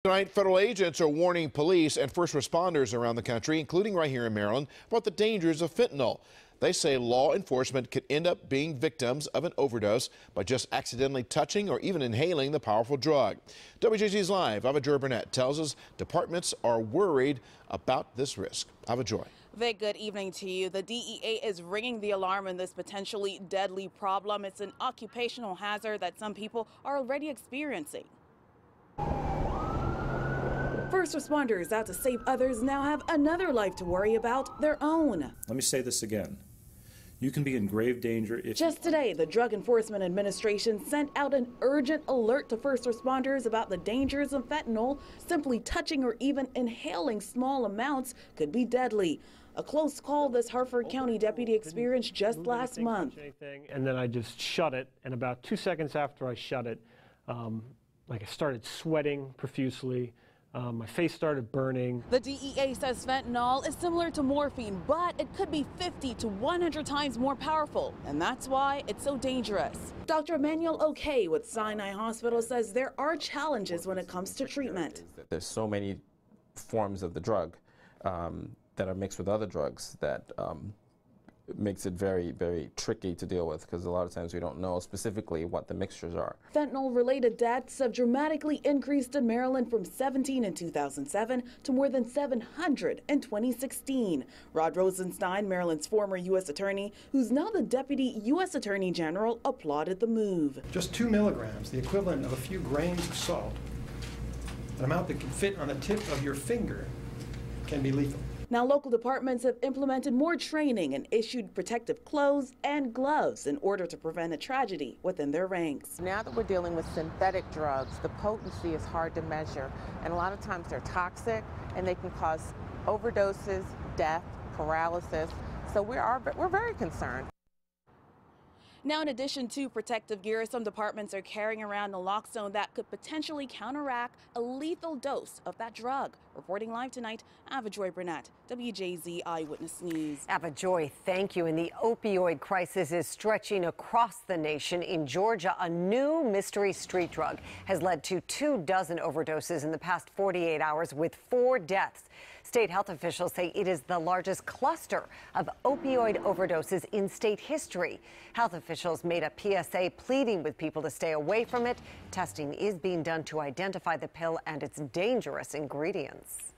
Tonight, federal agents are warning police and first responders around the country, including right here in Maryland, about the dangers of fentanyl. They say law enforcement could end up being victims of an overdose by just accidentally touching or even inhaling the powerful drug. WJZ's Live, Ava-joye Burnett tells us departments are worried about this risk. Ava-joye. Vic, good evening to you. The DEA is ringing the alarm in this potentially deadly problem. It's an occupational hazard that some people are already experiencing. First responders out to save others now have another life to worry about, their own. Let me say this again. You can be in grave danger if... Just today, the Drug Enforcement Administration sent out an urgent alert to first responders about the dangers of fentanyl. Simply touching or even inhaling small amounts could be deadly. A close call this Harford County deputy experienced just last month. And then I just shut it, and about 2 seconds after I shut it, I started sweating profusely. My face started burning. The DEA says fentanyl is similar to morphine, but it could be 50 to 100 times more powerful, and that's why it's so dangerous. Dr. Emmanuel O'Kay with Sinai Hospital says there are challenges when it comes to treatment. There's so many forms of the drug that are mixed with other drugs that makes it very, very tricky to deal with, because a lot of times we don't know specifically what the mixtures are. Fentanyl-related deaths have dramatically increased in Maryland from 17 in 2007 to more than 700 in 2016. Rod Rosenstein, Maryland's former U.S. attorney, who's now the deputy U.S. attorney general, applauded the move. Just 2 milligrams, the equivalent of a few grains of salt, an amount that can fit on the tip of your finger, can be lethal. Now, local departments have implemented more training and issued protective clothes and gloves in order to prevent a tragedy within their ranks. Now that we're dealing with synthetic drugs, the potency is hard to measure, and a lot of times they're toxic and they can cause overdoses, death, paralysis. So we're very concerned. Now, in addition to protective gear, some departments are carrying around naloxone that could potentially counteract a lethal dose of that drug. Reporting live tonight, Ava-joye Burnett, WJZ Eyewitness News. Ava-joye, thank you. And the opioid crisis is stretching across the nation. In Georgia, a new mystery street drug has led to 24 overdoses in the past 48 hours, with 4 deaths. State health officials say it is the largest cluster of opioid overdoses in state history. Health officials made a PSA pleading with people to stay away from it. Testing is being done to identify the pill and its dangerous ingredients.